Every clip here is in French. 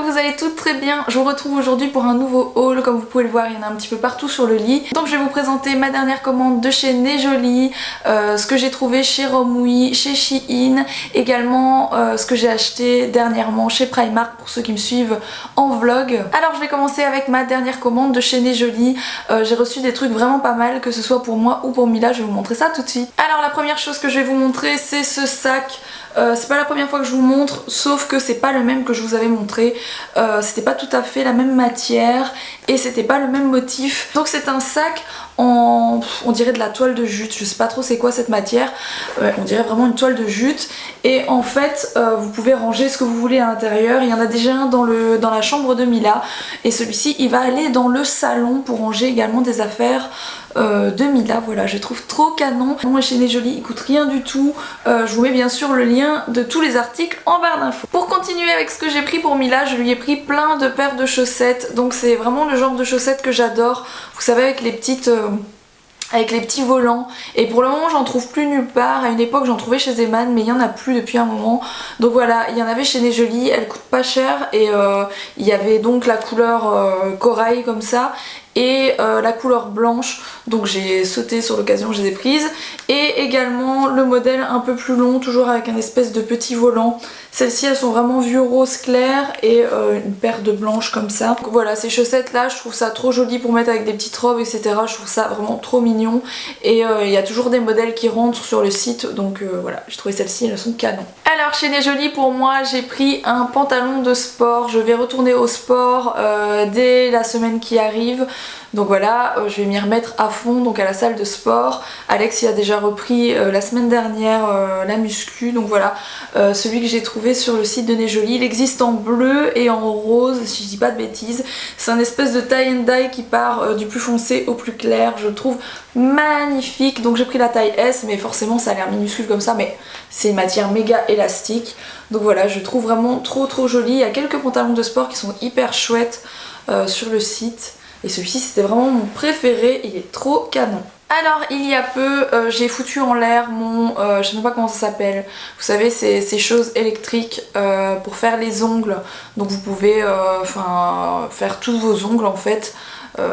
vous allez toutes très bien. Je vous retrouve aujourd'hui pour un nouveau haul. Comme vous pouvez le voir, il y en a un petit peu partout sur le lit. Donc je vais vous présenter ma dernière commande de chez Nejoli, ce que j'ai trouvé chez Romwe, chez Shein, également ce que j'ai acheté dernièrement chez Primark pour ceux qui me suivent en vlog. Alors je vais commencer avec ma dernière commande de chez Nejoli. J'ai reçu des trucs vraiment pas mal, que ce soit pour moi ou pour Mila. Je vais vous montrer ça tout de suite. Alors la première chose que je vais vous montrer, c'est ce sac. C'est pas la première fois que je vous montre, sauf que c'est pas le même que je vous avais montré. C'était pas tout à fait la même matière et c'était pas le même motif. Donc c'est un sac en, on dirait de la toile de jute. Je sais pas trop c'est quoi cette matière. On dirait vraiment une toile de jute. Et en fait vous pouvez ranger ce que vous voulez à l'intérieur. Il y en a déjà un dans la chambre de Mila. Et celui-ci il va aller dans le salon pour ranger également des affaires de Mila. Voilà, je trouve trop canon. Moi chez Nejoli, il coûte rien du tout. Je vous mets bien sûr le lien de tous les articles en barre d'infos. Pour continuer avec ce que j'ai pris pour Mila, je lui ai pris plein de paires de chaussettes. Donc c'est vraiment le genre de chaussettes que j'adore. Vous savez, avec les petites... avec les petits volants, et pour le moment j'en trouve plus nulle part. À une époque j'en trouvais chez Zeman, mais il n'y en a plus depuis un moment. Donc voilà, il y en avait chez Nejoli, elles coûtent pas cher, et il y avait donc la couleur corail comme ça et la couleur blanche, donc j'ai sauté sur l'occasion, je les ai prises. Et également le modèle un peu plus long, toujours avec un espèce de petit volant. Celles-ci elles sont vraiment vieux rose clair et une paire de blanches comme ça. Donc voilà, ces chaussettes là je trouve ça trop joli pour mettre avec des petites robes etc. Je trouve ça vraiment trop mignon. Et il y a toujours des modèles qui rentrent sur le site, donc voilà, j'ai trouvé celles-ci, elles sont canon. Alors chez Nejoli, pour moi j'ai pris un pantalon de sport. Je vais retourner au sport dès la semaine qui arrive. Donc voilà, je vais m'y remettre à fond, donc à la salle de sport. Alex y a déjà repris la semaine dernière la muscu. Donc voilà, celui que j'ai trouvé sur le site de Nejoli, il existe en bleu et en rose si je dis pas de bêtises. C'est un espèce de tie and dye qui part du plus foncé au plus clair. Je le trouve magnifique. Donc j'ai pris la taille S, mais forcément ça a l'air minuscule comme ça, mais c'est une matière méga élastique. Donc voilà, je trouve vraiment trop joli. Il y a quelques pantalons de sport qui sont hyper chouettes sur le site. Et celui-ci c'était vraiment mon préféré, il est trop canon. Alors il y a peu j'ai foutu en l'air mon, je sais même pas comment ça s'appelle, vous savez ces choses électriques pour faire les ongles. Donc vous pouvez faire tous vos ongles en fait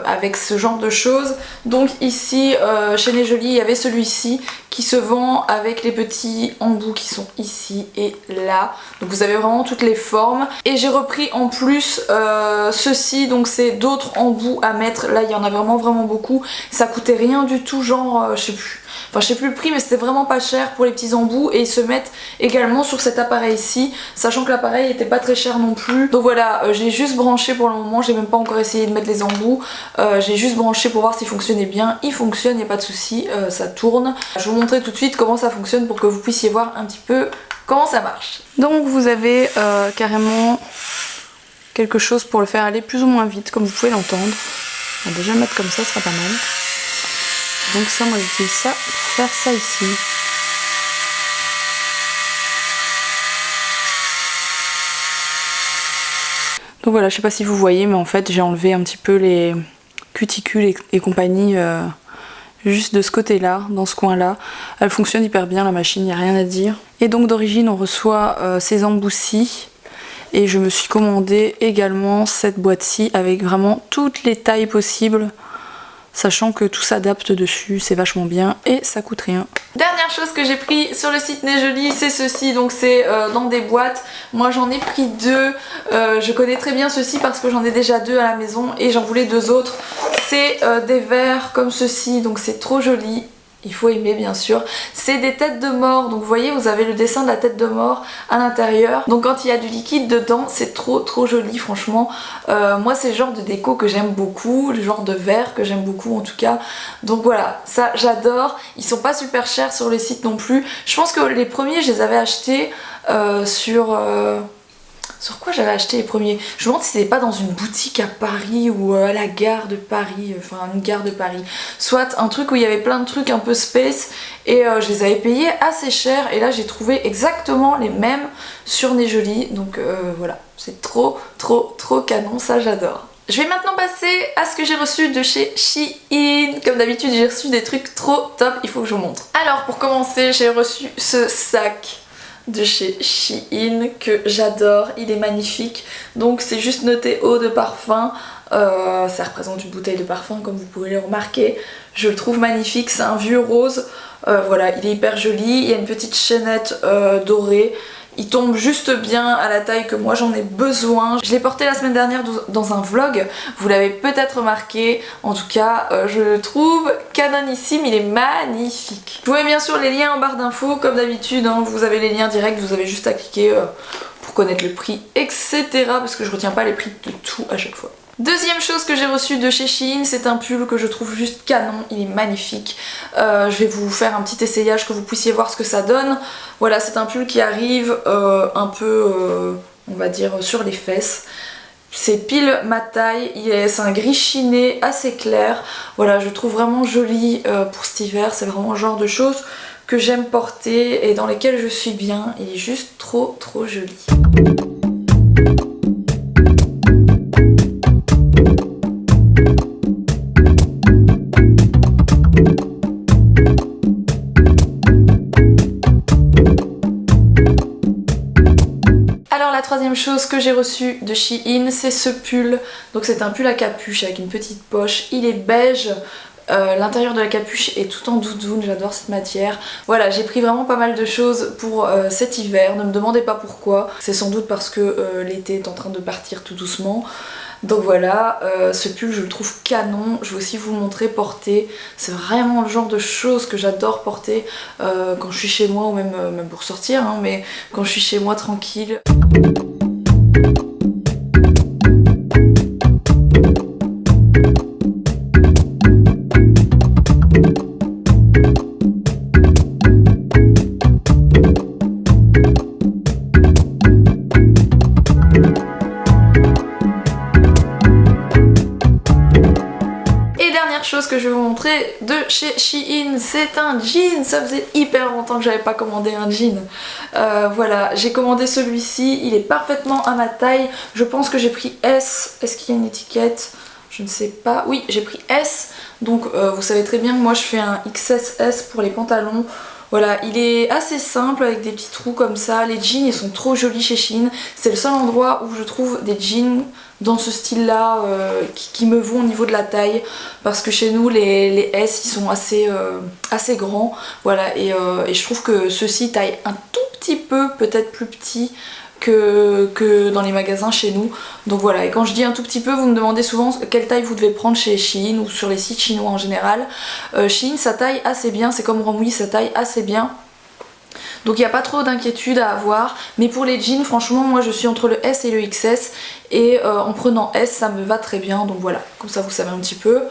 avec ce genre de choses. Donc ici chez Nejoli il y avait celui-ci qui se vend avec les petits embouts qui sont ici et là. Donc vous avez vraiment toutes les formes. Et j'ai repris en plus ceci, donc c'est d'autres embouts à mettre. Là il y en a vraiment beaucoup. Ça coûtait rien du tout, genre je sais plus. Enfin je sais plus le prix, mais c'était vraiment pas cher pour les petits embouts. Et ils se mettent également sur cet appareil-ci, sachant que l'appareil était pas très cher non plus. Donc voilà, j'ai juste branché pour le moment, j'ai même pas encore essayé de mettre les embouts. J'ai juste branché pour voir s'il fonctionnait bien. Il fonctionne, il n'y a pas de souci, ça tourne. Je vais vous montrer tout de suite comment ça fonctionne pour que vous puissiez voir un petit peu comment ça marche. Donc vous avez carrément quelque chose pour le faire aller plus ou moins vite, comme vous pouvez l'entendre. On va déjà le mettre comme ça, ce sera pas mal. Donc ça, moi j'utilise ça pour faire ça ici. Donc voilà, je sais pas si vous voyez, mais en fait j'ai enlevé un petit peu les cuticules et compagnie juste de ce côté là, dans ce coin là. Elle fonctionne hyper bien la machine, il n'y a rien à dire. Et donc d'origine on reçoit ces embouts-ci. Et je me suis commandé également cette boîte-ci avec vraiment toutes les tailles possibles. Sachant que tout s'adapte dessus, c'est vachement bien et ça coûte rien. Dernière chose que j'ai pris sur le site Nejoli, c'est ceci. Donc c'est dans des boîtes. Moi j'en ai pris deux. Je connais très bien ceci parce que j'en ai déjà deux à la maison et j'en voulais deux autres. C'est des verres comme ceci, donc c'est trop joli. Il faut aimer bien sûr. C'est des têtes de mort, donc vous voyez vous avez le dessin de la tête de mort à l'intérieur. Donc quand il y a du liquide dedans c'est trop joli franchement. Moi c'est le genre de déco que j'aime beaucoup, le genre de verre que j'aime beaucoup en tout cas. Donc voilà, ça j'adore. Ils sont pas super chers sur les sites non plus. Je pense que les premiers je les avais achetés sur quoi j'avais acheté les premiers? Je me demande si c'était pas dans une boutique à Paris ou à la gare de Paris, enfin une gare de Paris. Soit un truc où il y avait plein de trucs un peu space et je les avais payés assez cher et là j'ai trouvé exactement les mêmes sur Nejoli. Donc voilà, c'est trop canon, ça j'adore. Je vais maintenant passer à ce que j'ai reçu de chez Shein. Comme d'habitude j'ai reçu des trucs trop top, il faut que je vous montre. Alors pour commencer j'ai reçu ce sac. de chez Shein que j'adore, il est magnifique. Donc c'est juste noté eau de parfum, ça représente une bouteille de parfum comme vous pouvez le remarquer. Je le trouve magnifique, c'est un vieux rose, voilà, il est hyper joli, il y a une petite chaînette dorée. Il tombe juste bien à la taille que moi j'en ai besoin. Je l'ai porté la semaine dernière dans un vlog, vous l'avez peut-être remarqué. En tout cas, je le trouve canonissime, il est magnifique. Je vous mets bien sûr les liens en barre d'infos, comme d'habitude, hein, vous avez les liens directs, vous avez juste à cliquer pour connaître le prix, etc. Parce que je retiens pas les prix de tout à chaque fois. Deuxième chose que j'ai reçue de chez Shein, c'est un pull que je trouve juste canon, il est magnifique. Je vais vous faire un petit essayage que vous puissiez voir ce que ça donne. Voilà, c'est un pull qui arrive un peu, on va dire, sur les fesses. C'est pile ma taille, c'est un gris chiné assez clair. Voilà, je trouve vraiment joli pour cet hiver, c'est vraiment le genre de choses que j'aime porter et dans lesquelles je suis bien. Il est juste trop joli. Alors la troisième chose que j'ai reçue de Shein, c'est ce pull. Donc c'est un pull à capuche avec une petite poche. Il est beige. L'intérieur de la capuche est tout en doudoune, j'adore cette matière. Voilà, j'ai pris vraiment pas mal de choses pour cet hiver, ne me demandez pas pourquoi. C'est sans doute parce que l'été est en train de partir tout doucement. Donc voilà, ce pull je le trouve canon, je vais aussi vous le montrer porter. C'est vraiment le genre de choses que j'adore porter quand je suis chez moi ou même pour sortir, hein, mais quand je suis chez moi tranquille. Chose que je vais vous montrer de chez Shein, c'est un jean. Ça faisait hyper longtemps que j'avais pas commandé un jean. Voilà, j'ai commandé celui-ci, il est parfaitement à ma taille. Je pense que j'ai pris S. Est-ce qu'il y a une étiquette? Je ne sais pas. Oui, j'ai pris S. Donc vous savez très bien que moi je fais un XSS pour les pantalons. Voilà, il est assez simple avec des petits trous comme ça. Les jeans ils sont trop jolis chez Shein. C'est le seul endroit où je trouve des jeans dans ce style là qui me vont au niveau de la taille, parce que chez nous les S ils sont assez grands. Voilà, et je trouve que ceux-ci taillent un tout petit peu peut-être plus petit que dans les magasins chez nous. Donc voilà, et quand je dis un tout petit peu, vous me demandez souvent quelle taille vous devez prendre chez Shein ou sur les sites chinois en général. Shein ça taille assez bien, c'est comme Romwe, ça taille assez bien. Donc il n'y a pas trop d'inquiétude à avoir, mais pour les jeans franchement moi je suis entre le S et le XS et en prenant S ça me va très bien, donc voilà, comme ça vous savez un petit peu,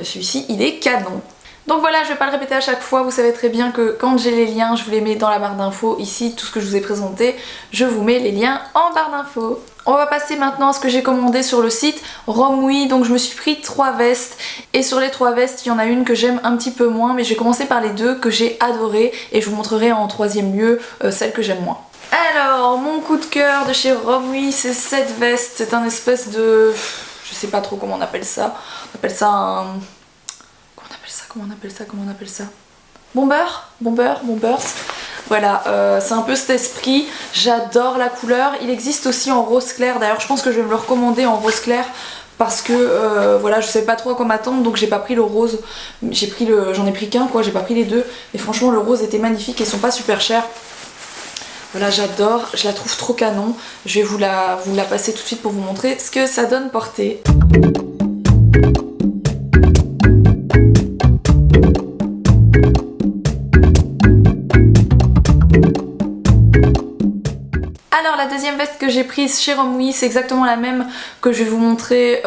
celui-ci il est canon. Donc voilà, je vais pas le répéter à chaque fois, vous savez très bien que quand j'ai les liens je vous les mets dans la barre d'infos, ici tout ce que je vous ai présenté, je vous mets les liens en barre d'infos. On va passer maintenant à ce que j'ai commandé sur le site Romwe. Donc je me suis pris 3 vestes et sur les 3 vestes il y en a une que j'aime un petit peu moins, mais je vais commencer par les 2 que j'ai adorées et je vous montrerai en troisième lieu celle que j'aime moins. Alors mon coup de cœur de chez Romwe, c'est cette veste, c'est un espèce de... je sais pas trop comment on appelle ça, on appelle ça un... comment on appelle ça bombers. Voilà, c'est un peu cet esprit, j'adore la couleur, il existe aussi en rose clair, d'ailleurs je pense que je vais me le recommander en rose clair parce que voilà, je sais pas trop à quoi m'attendre, donc j'ai pas pris le rose, j'en ai pris qu'un quoi, j'ai pas pris les deux, mais franchement le rose était magnifique et ils sont pas super chers. Voilà, j'adore, je la trouve trop canon, je vais vous la passer tout de suite pour vous montrer ce que ça donne porter. Alors la deuxième veste que j'ai prise chez Romwe, c'est exactement la même que je vais vous montrer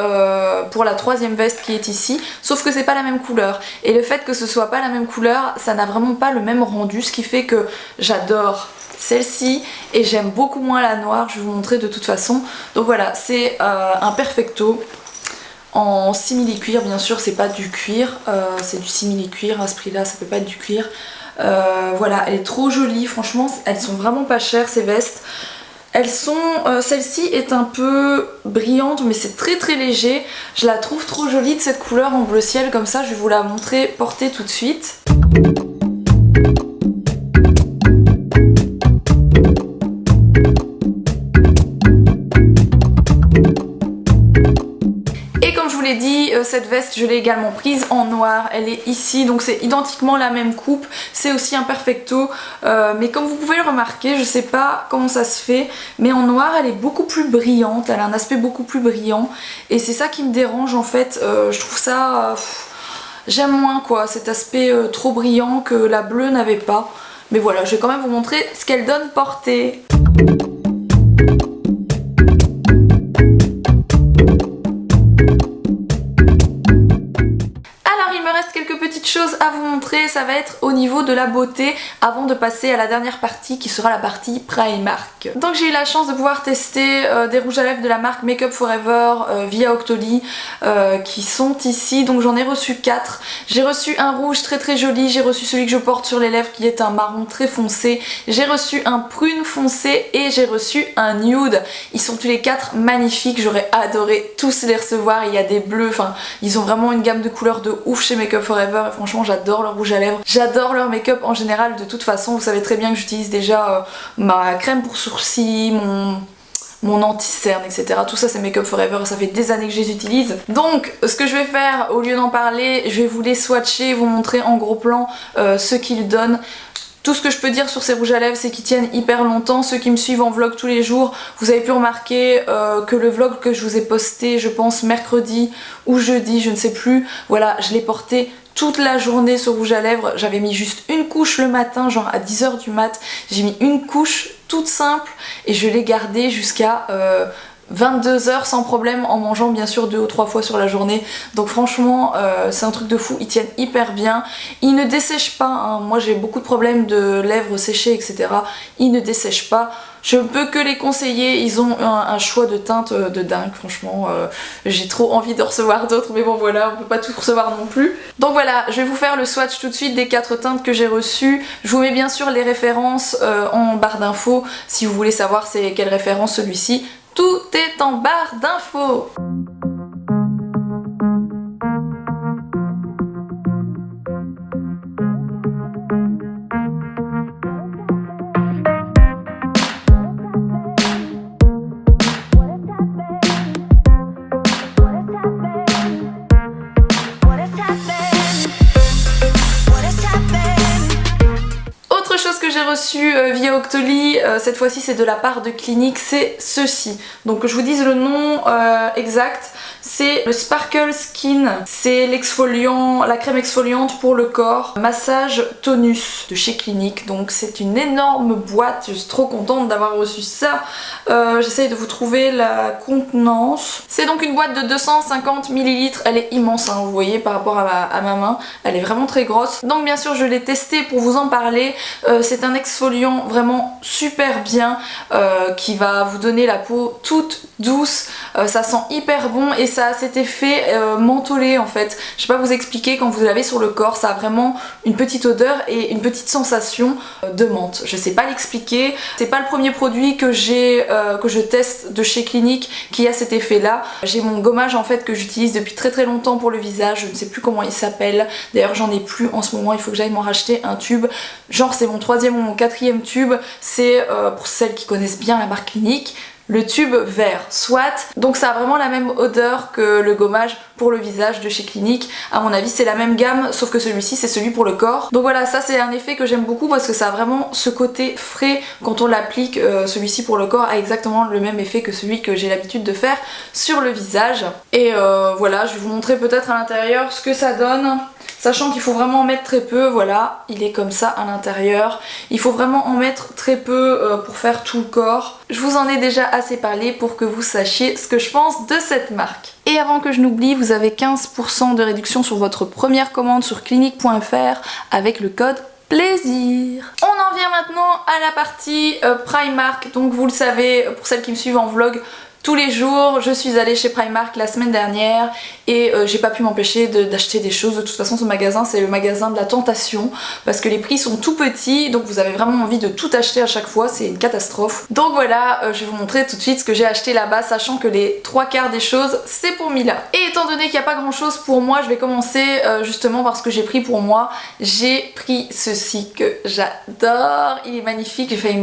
pour la troisième veste qui est ici, sauf que c'est pas la même couleur. Et le fait que ce soit pas la même couleur, ça n'a vraiment pas le même rendu, ce qui fait que j'adore celle-ci et j'aime beaucoup moins la noire, je vais vous montrer de toute façon. Donc voilà, c'est un perfecto en simili-cuir, bien sûr c'est pas du cuir, c'est du simili-cuir, à ce prix là ça peut pas être du cuir. Voilà, elle est trop jolie, franchement elles sont vraiment pas chères ces vestes. Elles sont, celle-ci est un peu brillante mais c'est très léger. Je la trouve trop jolie de cette couleur en bleu ciel comme ça, je vais vous la montrer portée tout de suite. cette veste je l'ai également prise en noir, elle est ici, donc c'est identiquement la même coupe, c'est aussi un perfecto, mais comme vous pouvez le remarquer, je sais pas comment ça se fait, mais en noir elle est beaucoup plus brillante, elle a un aspect beaucoup plus brillant, et c'est ça qui me dérange en fait, je trouve ça... j'aime moins quoi, cet aspect trop brillant que la bleue n'avait pas. Mais voilà, je vais quand même vous montrer ce qu'elle donne portée. Chose à vous montrer, ça va être au niveau de la beauté avant de passer à la dernière partie qui sera la partie Primark. Donc j'ai eu la chance de pouvoir tester des rouges à lèvres de la marque Make Up For Ever via Octoly qui sont ici, donc j'en ai reçu 4. J'ai reçu un rouge très joli, j'ai reçu celui que je porte sur les lèvres qui est un marron très foncé, j'ai reçu un prune foncé et j'ai reçu un nude. Ils sont tous les 4 magnifiques, j'aurais adoré tous les recevoir. Il y a des bleus, enfin ils ont vraiment une gamme de couleurs de ouf chez Make Up For Ever. Franchement j'adore leur rouge à lèvres, j'adore leur make-up en général. De toute façon vous savez très bien que j'utilise déjà ma crème pour sourcils, mon anti-cerne, etc. Tout ça c'est Make Up For Ever, ça fait des années que je les utilise. Donc ce que je vais faire, au lieu d'en parler, je vais vous les swatcher, vous montrer en gros plan ce qu'ils donnent. Tout ce que je peux dire sur ces rouges à lèvres, c'est qu'ils tiennent hyper longtemps. Ceux qui me suivent en vlog tous les jours, vous avez pu remarquer que le vlog que je vous ai posté, je pense mercredi ou jeudi, je ne sais plus, voilà, je l'ai porté toute la journée ce rouge à lèvres. J'avais mis juste une couche le matin, genre à 10 h du mat, j'ai mis une couche toute simple et je l'ai gardée jusqu'à 22 h sans problème, en mangeant bien sûr 2 ou 3 fois sur la journée. Donc franchement c'est un truc de fou, ils tiennent hyper bien, ils ne dessèchent pas, hein. Moi j'ai beaucoup de problèmes de lèvres séchées etc, ils ne dessèchent pas. Je ne peux que les conseiller, ils ont un choix de teintes de dingue, franchement j'ai trop envie de recevoir d'autres, mais bon voilà, on peut pas tout recevoir non plus. Donc voilà, je vais vous faire le swatch tout de suite des 4 teintes que j'ai reçues. Je vous mets bien sûr les références en barre d'infos si vous voulez savoir c'est quelle référence celui-ci. Tout est en barre d'infos. Reçu via Octoly, cette fois-ci c'est de la part de Clinique, c'est ceci. Donc que je vous dise le nom exact, c'est le Sparkle Skin, c'est l'exfoliant, la crème exfoliante pour le corps, massage tonus de chez Clinique. Donc c'est une énorme boîte, je suis trop contente d'avoir reçu ça. J'essaye de vous trouver la contenance. C'est donc une boîte de 250 ml, elle est immense hein, vous voyez par rapport à ma main, elle est vraiment très grosse. Donc bien sûr je l'ai testé pour vous en parler, c'est un exfoliant vraiment super bien qui va vous donner la peau toute douce, ça sent hyper bon et ça a cet effet mentholé en fait. Je sais pas vous expliquer, quand vous l'avez sur le corps ça a vraiment une petite odeur et une petite sensation de menthe. Je sais pas l'expliquer, c'est pas le premier produit que je teste de chez Clinique qui a cet effet là. J'ai mon gommage en fait que j'utilise depuis très longtemps pour le visage, je ne sais plus comment il s'appelle, d'ailleurs j'en ai plus en ce moment, il faut que j'aille m'en racheter un tube, genre c'est mon 3e ou mon 4e tube, c'est pour celles qui connaissent bien la marque Clinique, le tube vert, soit. Donc ça a vraiment la même odeur que le gommage pour le visage de chez Clinique. À mon avis c'est la même gamme, sauf que celui-ci c'est celui pour le corps. Donc voilà, ça c'est un effet que j'aime beaucoup parce que ça a vraiment ce côté frais quand on l'applique. Celui-ci pour le corps a exactement le même effet que celui que j'ai l'habitude de faire sur le visage. Et voilà, je vais vous montrer peut-être à l'intérieur ce que ça donne. Sachant qu'il faut vraiment en mettre très peu, voilà, il est comme ça à l'intérieur. Il faut vraiment en mettre très peu pour faire tout le corps. Je vous en ai déjà assez parlé pour que vous sachiez ce que je pense de cette marque. Et avant que je n'oublie, vous avez 15% de réduction sur votre première commande sur clinique.fr avec le code plaisir. On en vient maintenant à la partie Primark. Donc vous le savez, pour celles qui me suivent en vlog, tous les jours, je suis allée chez Primark la semaine dernière et j'ai pas pu m'empêcher d'acheter des choses. De toute façon ce magasin c'est le magasin de la tentation parce que les prix sont tout petits, donc vous avez vraiment envie de tout acheter à chaque fois, c'est une catastrophe. Donc voilà, je vais vous montrer tout de suite ce que j'ai acheté là-bas, sachant que les 3/4 des choses c'est pour Mila. Et étant donné qu'il n'y a pas grand chose pour moi, je vais commencer justement par ce que j'ai pris pour moi. J'ai pris ceci que j'adore, il est magnifique, j'ai failli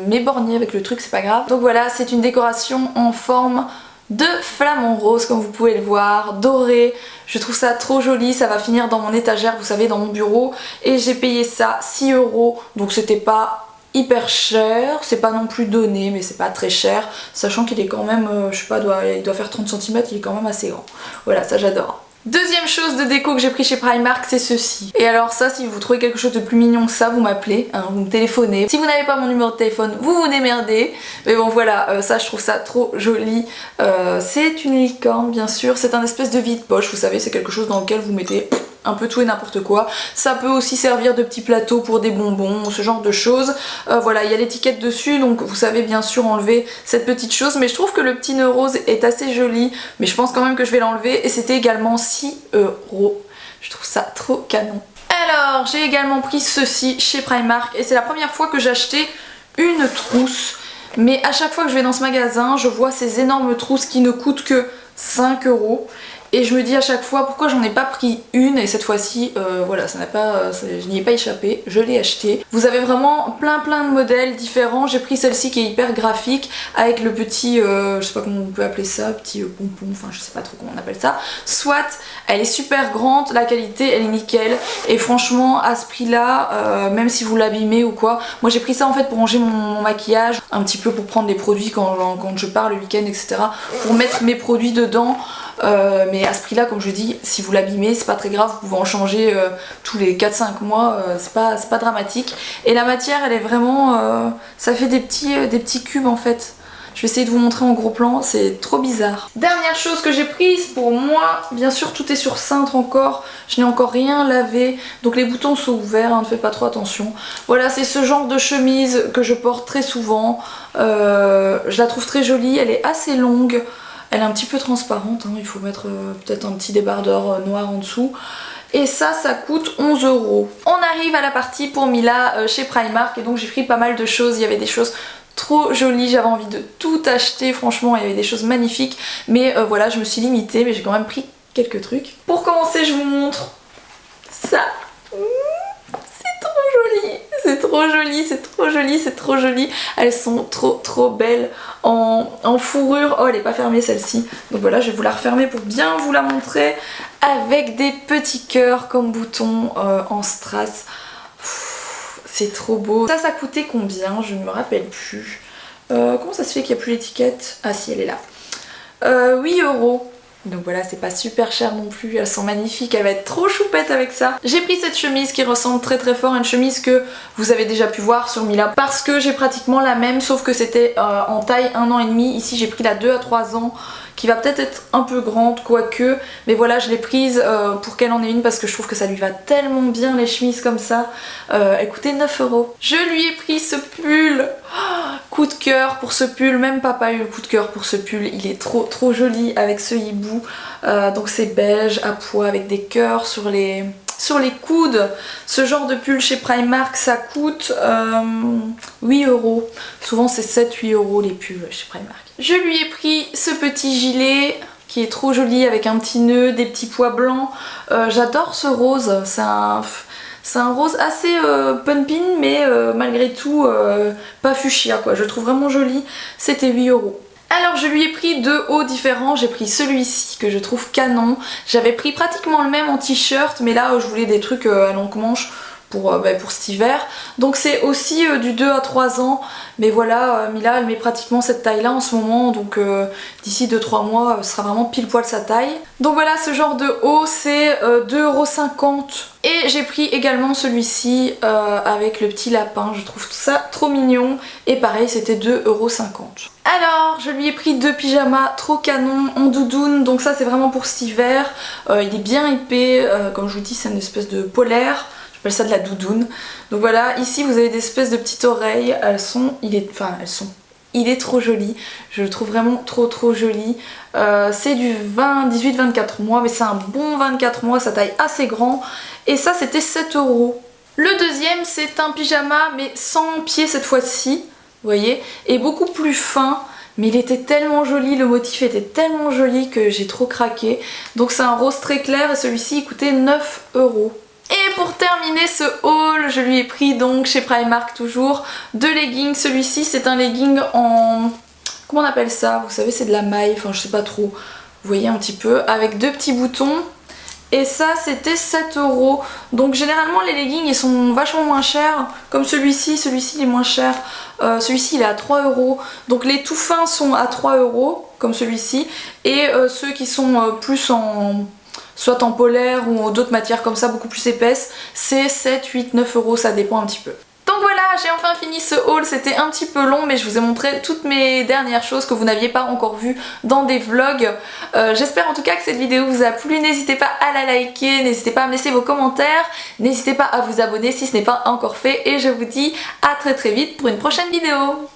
m'éborgner avec le truc, c'est pas grave. Donc voilà, c'est une décoration en forme de flamant rose comme vous pouvez le voir, doré. Je trouve ça trop joli, ça va finir dans mon étagère, vous savez, dans mon bureau. Et j'ai payé ça 6 €, donc c'était pas hyper cher, c'est pas non plus donné, mais c'est pas très cher, sachant qu'il est quand même, je sais pas, il doit faire 30 cm, il est quand même assez grand. Voilà, ça j'adore. Deuxième chose de déco que j'ai pris chez Primark, c'est ceci. Et alors ça, si vous trouvez quelque chose de plus mignon que ça, vous m'appelez, hein, vous me téléphonez. Si vous n'avez pas mon numéro de téléphone, vous vous démerdez. Mais bon voilà, ça je trouve ça trop joli. C'est une licorne bien sûr, c'est un espèce de vide-poche, vous savez, c'est quelque chose dans lequel vous mettez un peu tout et n'importe quoi. Ça peut aussi servir de petit plateau pour des bonbons, ce genre de choses. Voilà, il y a l'étiquette dessus, donc vous savez bien sûr enlever cette petite chose. Mais je trouve que le petit nœud rose est assez joli, mais je pense quand même que je vais l'enlever. Et c'était également 6 €. Je trouve ça trop canon. Alors, j'ai également pris ceci chez Primark, et c'est la première fois que j'ai acheté une trousse. Mais à chaque fois que je vais dans ce magasin, je vois ces énormes trousses qui ne coûtent que 5 €. Et je me dis à chaque fois pourquoi j'en ai pas pris une, et cette fois-ci voilà, je n'y ai pas échappé, je l'ai acheté. Vous avez vraiment plein de modèles différents. J'ai pris celle-ci qui est hyper graphique avec le petit, je sais pas comment on peut appeler ça, petit pompon, enfin je sais pas trop comment on appelle ça. Soit elle est super grande, la qualité elle est nickel, et franchement à ce prix là, même si vous l'abîmez ou quoi, moi j'ai pris ça en fait pour ranger mon maquillage, un petit peu pour prendre les produits quand je pars le week-end, etc. Pour mettre mes produits dedans. Mais à ce prix là, comme je dis, si vous l'abîmez c'est pas très grave, vous pouvez en changer tous les 4-5 mois, c'est pas dramatique. Et la matière elle est vraiment, ça fait des petits cubes en fait. Je vais essayer de vous montrer en gros plan, c'est trop bizarre. Dernière chose que j'ai prise pour moi, bien sûr tout est sur cintre encore, je n'ai encore rien lavé, donc les boutons sont ouverts, hein, ne faites pas trop attention. Voilà, c'est ce genre de chemise que je porte très souvent, je la trouve très jolie, elle est assez longue. Elle est un petit peu transparente, hein, il faut mettre peut-être un petit débardeur noir en dessous. Et ça coûte 11 €. On arrive à la partie pour Mila chez Primark, et donc j'ai pris pas mal de choses. Il y avait des choses trop jolies, j'avais envie de tout acheter, franchement il y avait des choses magnifiques. Mais voilà, je me suis limitée, mais j'ai quand même pris quelques trucs. Pour commencer, je vous montre ça. C'est trop joli, c'est trop joli, c'est trop joli. Elles sont trop belles en fourrure. Oh, elle est pas fermée celle-ci. Donc voilà, je vais vous la refermer pour bien vous la montrer. Avec des petits cœurs comme boutons en strass. C'est trop beau. Ça coûtait combien? Je ne me rappelle plus. Comment ça se fait qu'il n'y a plus l'étiquette? Ah si, elle est là. 8 €. Donc voilà, c'est pas super cher non plus, elles sont magnifiques, elle va être trop choupette avec ça. J'ai pris cette chemise qui ressemble très fort à une chemise que vous avez déjà pu voir sur Mila, parce que j'ai pratiquement la même, sauf que c'était en taille 1 an et demi. Ici j'ai pris la 2 à 3 ans, qui va peut-être être un peu grande, quoique, mais voilà, je l'ai prise pour qu'elle en ait une, parce que je trouve que ça lui va tellement bien les chemises comme ça. Elle coûtait 9 €. Je lui ai pris ce pull. Coup de cœur pour ce pull, même papa a eu le coup de cœur pour ce pull, il est trop joli avec ce hibou. Donc c'est beige à pois avec des cœurs sur les coudes. Ce genre de pull chez Primark ça coûte 8 €. Souvent c'est 7-8 € les pulls chez Primark. Je lui ai pris ce petit gilet qui est trop joli avec un petit nœud, des petits pois blancs. J'adore ce rose, c'est un rose assez pumpkin, mais malgré tout pas fuchsia quoi, je le trouve vraiment joli. C'était 8 €. Alors je lui ai pris 2 hauts différents, j'ai pris celui-ci que je trouve canon. J'avais pris pratiquement le même en t-shirt, mais là je voulais des trucs à longue manche pour cet hiver. Donc c'est aussi du 2 à 3 ans, mais voilà, Mila elle met pratiquement cette taille là en ce moment, donc d'ici 2-3 mois ce sera vraiment pile poil sa taille. Donc voilà, ce genre de haut c'est 2,50 €. Et j'ai pris également celui-ci avec le petit lapin, je trouve ça trop mignon, et pareil c'était 2,50 €. Alors je lui ai pris 2 pyjamas trop canon en doudoune, donc ça c'est vraiment pour cet hiver. Il est bien épais, comme je vous dis c'est une espèce de polaire. J'appelle ça de la doudoune. Donc voilà, ici vous avez des espèces de petites oreilles. Il est trop joli. Je le trouve vraiment trop joli. C'est du 18-24 mois, mais c'est un bon 24 mois, sa taille assez grand. Et ça c'était 7 €. Le deuxième c'est un pyjama, mais sans pied cette fois-ci, vous voyez, et beaucoup plus fin. Mais il était tellement joli, le motif était tellement joli que j'ai trop craqué. Donc c'est un rose très clair et celui-ci il coûtait 9 €. Et pour terminer ce haul, je lui ai pris donc chez Primark toujours 2 leggings. Celui-ci c'est un legging en comment on appelle ça, vous savez c'est de la maille, enfin je sais pas trop, vous voyez un petit peu, avec 2 petits boutons. Et ça c'était 7 €. Donc généralement les leggings ils sont vachement moins chers. Comme celui-ci il est moins cher. Celui-ci il est à 3 €. Donc les tout fins sont à 3 € comme celui-ci. Et ceux qui sont plus en... soit en polaire ou d'autres matières comme ça beaucoup plus épaisses, c'est 7, 8, 9 €, ça dépend un petit peu. Donc voilà, j'ai enfin fini ce haul, c'était un petit peu long mais je vous ai montré toutes mes dernières choses que vous n'aviez pas encore vues dans des vlogs. J'espère en tout cas que cette vidéo vous a plu, n'hésitez pas à la liker, n'hésitez pas à me laisser vos commentaires, n'hésitez pas à vous abonner si ce n'est pas encore fait et je vous dis à très vite pour une prochaine vidéo.